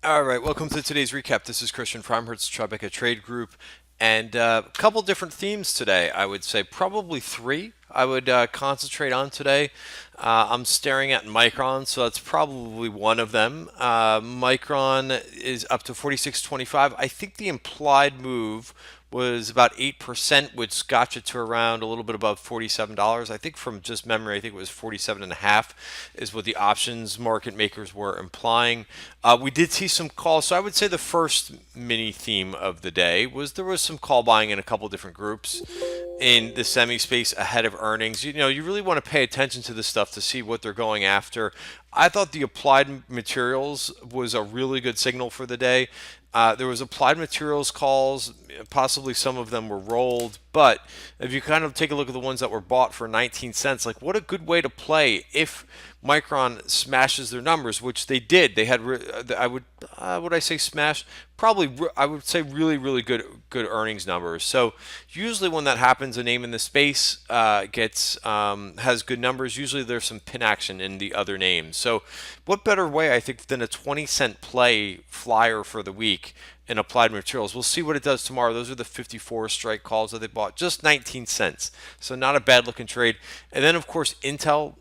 All right, welcome to today's recap. This is Christian from Tribeca Trade Group, and a couple different themes today. I would say probably three. I would concentrate on today. I'm staring at Micron, so that's probably one of them. Micron is up to 46.25. I think the implied move was about 8%, which got you to around a little bit above $47. I think from just memory, I think it was 47.5 is what the options market makers were implying. We did see some calls, so I would say the first mini theme of the day was there was some call buying in a couple different groups in the semi space ahead of earnings. You know, you really want to pay attention to this stuff to see what they're going after. I thought the applied materials was a really good signal for the day. There was applied materials calls, possibly some of them were rolled, but if you kind of take a look at the ones that were bought for 19 cents, like what a good way to play if Micron smashes their numbers, which they did. They had, would I say smash? Probably, I would say really good earnings numbers. So usually when that happens, a name in the space has good numbers. Usually there's some pin action in the other names. So what better way, I think, than a 20-cent play flyer for the week in applied materials? We'll see what it does tomorrow. Those are the 54 strike calls that they bought, just 19 cents. So not a bad looking trade. And then of course Intel.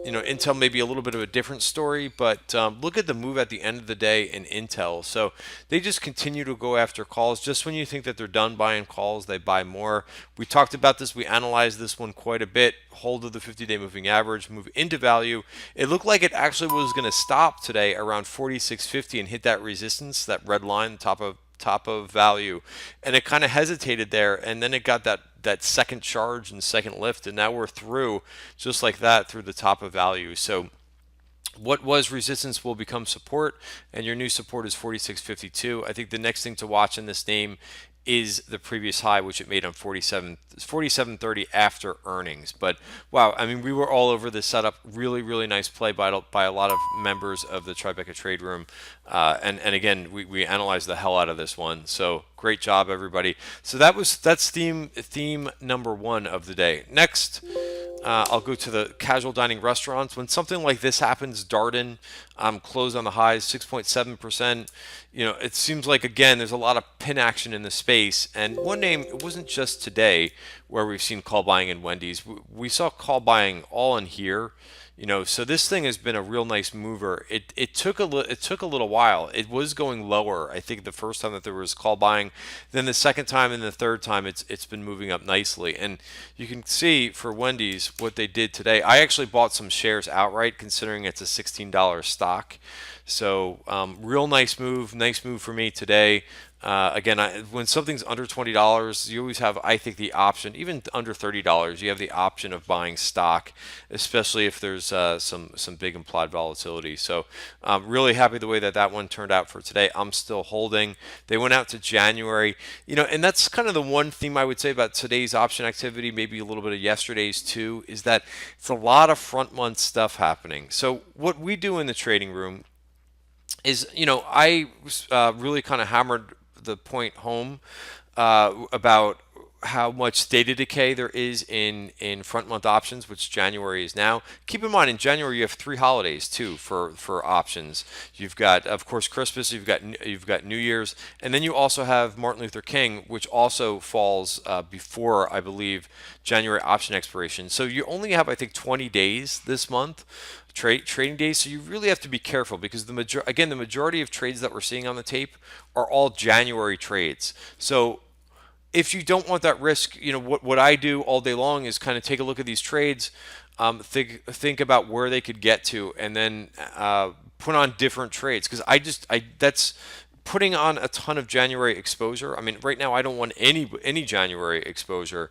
Intel may be a little bit of a different story, but look at the move at the end of the day in Intel. So they just continue to go after calls. Just when you think that they're done buying calls, they buy more. We talked about this. We analyzed this one quite a bit. Hold of the 50-day moving average, move into value. It looked like it actually was going to stop today around 46.50 and hit that resistance, that red line, top of value, and it kind of hesitated there, and then it got that second charge and second lift, and now we're through just like that through the top of value. So what was resistance will become support, and your new support is 46.52. I think the next thing to watch in this name is the previous high, which it made on 47.30 after earnings. But wow, I mean, we were all over this setup. Really nice play by a lot of members of the Tribeca Trade Room. And again, we analyzed the hell out of this one. So great job, everybody. So that's theme number one of the day. Next, I'll go to the casual dining restaurants. When something like this happens, Darden closed on the highs, 6.7%. It seems like, again, there's a lot of pin action in the space. And one name, it wasn't just today where we've seen call buying in Wendys. We saw call buying all in here. So this thing has been a real nice mover. It took a little while. It was going lower. I think the first time that there was call buying, then the second time and the third time it's been moving up nicely. And you can see for Wendys what they did today. I actually bought some shares outright, considering it's a $16 stock. So real nice move for me today. Again, when something's under $20, you always have, I think, the option, even under $30, you have the option of buying stock, especially if there's some big implied volatility. So I'm really happy the way that one turned out for today. I'm still holding. They went out to January, and that's kind of the one theme I would say about today's option activity, maybe a little bit of yesterday's too, is that it's a lot of front month stuff happening. So what we do in the trading room is, I really kind of hammered the point home about how much data decay there is in front month options, which January is now. Keep in mind, in January you have 3 holidays too for options. You've got, of course, Christmas. You've got New Year's, and then you also have Martin Luther King, which also falls before, I believe, January option expiration. So you only have, I think, 20 days this month. Trading days, so you really have to be careful, because the majority of trades that we're seeing on the tape are all January trades. So if you don't want that risk, what I do all day long is kind of take a look at these trades, think about where they could get to, and then put on different trades, because that's putting on a ton of January exposure. I mean, right now I don't want any January exposure.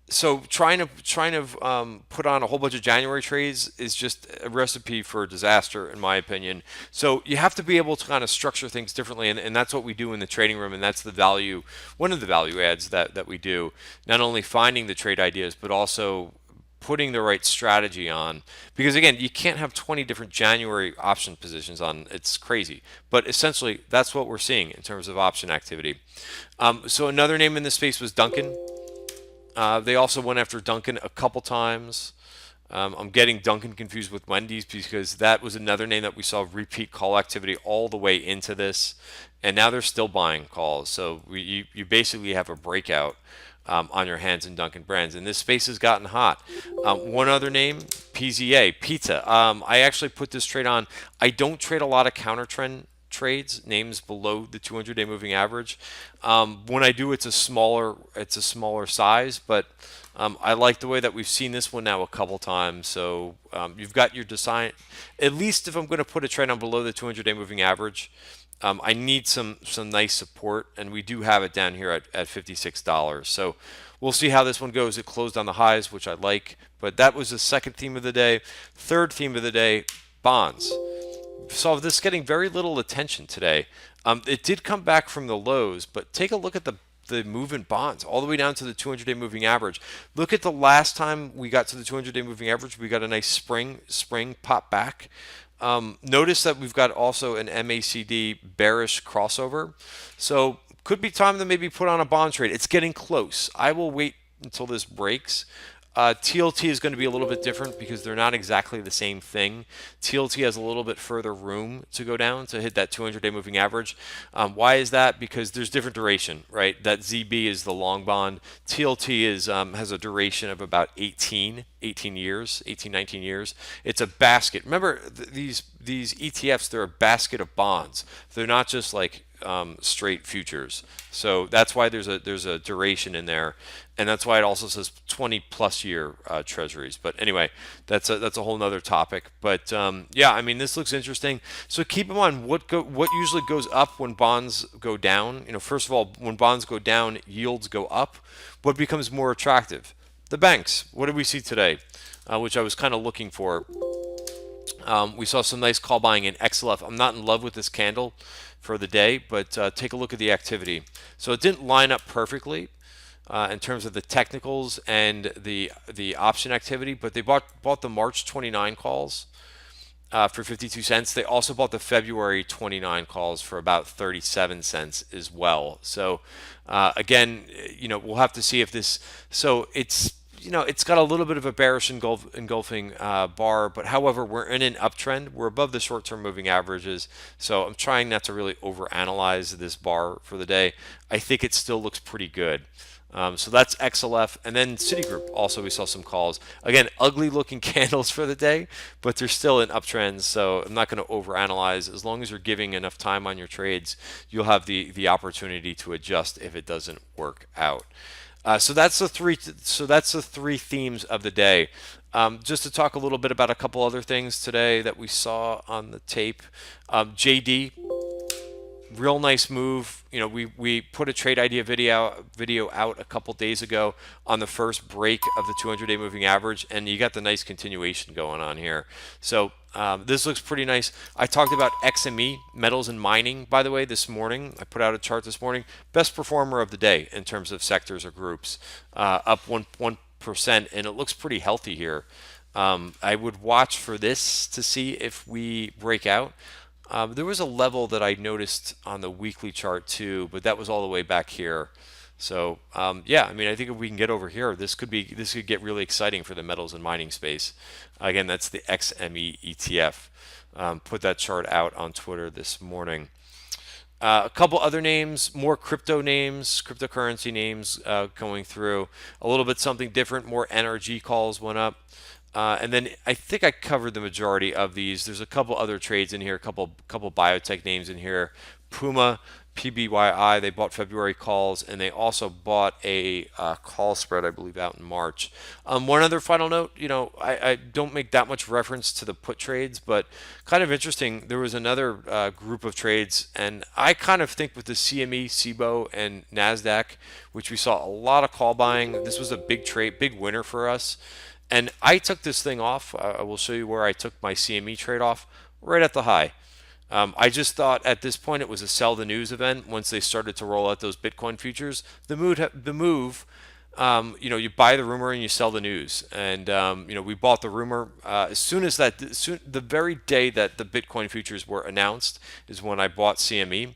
So trying to put on a whole bunch of January trades is just a recipe for disaster, in my opinion. So you have to be able to kind of structure things differently, and that's what we do in the trading room, and that's one of the value adds that we do. Not only finding the trade ideas, but also putting the right strategy on. Because again, you can't have 20 different January option positions on. It's crazy. But essentially, that's what we're seeing in terms of option activity. So another name in this space was Duncan. They also went after Duncan a couple times. I'm getting Duncan confused with Wendy's because that was another name that we saw repeat call activity all the way into this, and now they're still buying calls. So you basically have a breakout on your hands in Dunkin' Brands, and this space has gotten hot. One other name, PZA, Pizza. I actually put this trade on. I don't trade a lot of counter trend trades, names below the 200-day moving average. When I do, it's a smaller size, but I like the way that we've seen this one now a couple times. So you've got your design. At least if I'm going to put a trade on below the 200-day moving average, I need some nice support, and we do have it down here at $56. So we'll see how this one goes. It closed on the highs, which I like, but that was the second theme of the day. Third theme of the day, bonds. Saw this getting very little attention today. It did come back from the lows, but take a look at the move in bonds all the way down to the 200-day moving average. Look at the last time we got to the 200-day moving average. We got a nice spring pop back. Notice that we've got also an MACD bearish crossover. So could be time to maybe put on a bond trade. It's getting close. I will wait until this breaks. TLT is going to be a little bit different because they're not exactly the same thing. TLT has a little bit further room to go down to hit that 200-day moving average. Why is that? Because there's different duration, right? That ZB is the long bond. TLT has a duration of about 18 years, 18, 19 years. It's a basket. Remember, these ETFs, they're a basket of bonds. They're not just like straight futures. So that's why there's a duration in there, and that's why it also says 20+ year treasuries. But anyway, that's a whole nother topic. But yeah, I mean, this looks interesting. So keep in mind what usually goes up when bonds go down. First of all, when bonds go down, yields go up. What becomes more attractive? The banks. What did we see today? Which I was kind of looking for. We saw some nice call buying in XLF. I'm not in love with this candle for the day, but take a look at the activity. So it didn't line up perfectly in terms of the technicals and the option activity, but they bought the March 29 calls for 52 cents. They also bought the February 29 calls for about 37 cents as well. So again, we'll have to see if this. So it's got a little bit of a bearish engulfing bar, but however, we're in an uptrend. We're above the short-term moving averages, so I'm trying not to really overanalyze this bar for the day. I think it still looks pretty good. So that's XLF, and then Citigroup. Also, we saw some calls. Again, ugly-looking candles for the day, but they're still in uptrends. So I'm not going to overanalyze. As long as you're giving enough time on your trades, you'll have the opportunity to adjust if it doesn't work out. So that's the three themes of the day. Just to talk a little bit about a couple other things today that we saw on the tape. JD, real nice move. We put a trade idea video out a couple days ago on the first break of the 200-day moving average, and you got the nice continuation going on here. So this looks pretty nice. I talked about XME, metals and mining, by the way, this morning. I put out a chart this morning. Best performer of the day in terms of sectors or groups, up 1%, and it looks pretty healthy here. I would watch for this to see if we break out. There was a level that I noticed on the weekly chart too, but that was all the way back here. So yeah, I mean, I think if we can get over here, this could get really exciting for the metals and mining space. Again, that's the XME ETF. Put that chart out on Twitter this morning. A couple other names, more crypto names, cryptocurrency names going through. A little bit something different. More NRG calls went up. And then I think I covered the majority of these. There's a couple other trades in here, a couple biotech names in here. Puma, PBYI, they bought February calls, and they also bought a call spread, I believe, out in March. One other final note, I don't make that much reference to the put trades, but kind of interesting. There was another group of trades, and I kind of think with the CME, SIBO, and NASDAQ, which we saw a lot of call buying, this was a big trade, big winner for us. And I took this thing off. I will show you where I took my CME trade off, right at the high. I just thought at this point it was a sell the news event. Once they started to roll out those Bitcoin futures, the move, you buy the rumor and you sell the news. And we bought the rumor as soon as the very day that the Bitcoin futures were announced is when I bought CME,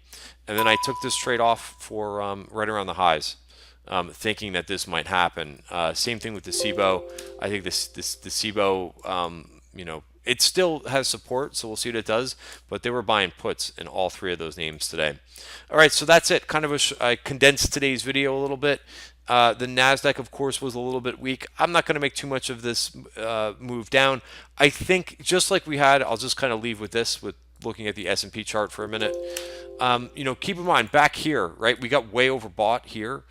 and then I took this trade off for right around the highs. thinking that this might happen. Same thing with the SIBO. I think the SIBO, it still has support, so we'll see what it does. But they were buying puts in all three of those names today. All right, so that's it. Kind of I condensed today's video a little bit. The Nasdaq, of course, was a little bit weak. I'm not going to make too much of this move down. I think just like we had, I'll just kind of leave with this, with looking at the S&P chart for a minute. Keep in mind back here, right? We got way overbought here,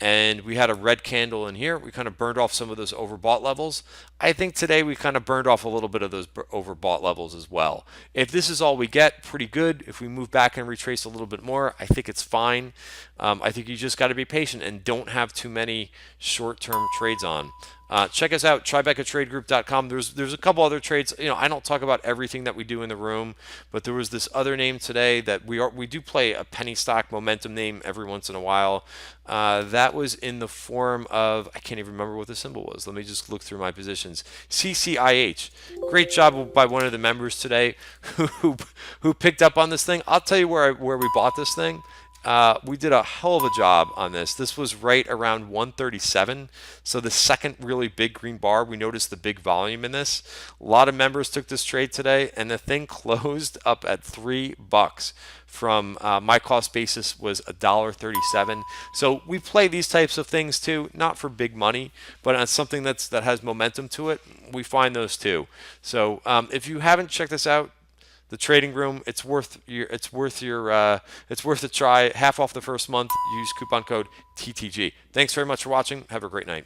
and we had a red candle in here. We kind of burned off some of those overbought levels. I think today we kind of burned off a little bit of those overbought levels as well. If this is all we get, pretty good. If we move back and retrace a little bit more, I think it's fine. I think you just got to be patient and don't have too many short-term trades on. Check us out, TribecaTradeGroup.com. There's a couple other trades. I don't talk about everything that we do in the room, but there was this other name today that we do play a penny stock momentum name every once in a while. That was in the form of, I can't even remember what the symbol was. Let me just look through my positions. CCIH. Great job by one of the members today who picked up on this thing. I'll tell you where we bought this thing. We did a hell of a job on this. This was right around 137. So the second really big green bar, we noticed the big volume in this. A lot of members took this trade today, and the thing closed up at $3 from my cost basis was $1.37. So we play these types of things too, not for big money, but on something that has momentum to it. We find those too. So if you haven't checked this out, the trading room, it's worth a try. Half off the first month. Use coupon code TTG. Thanks very much for watching. Have a great night.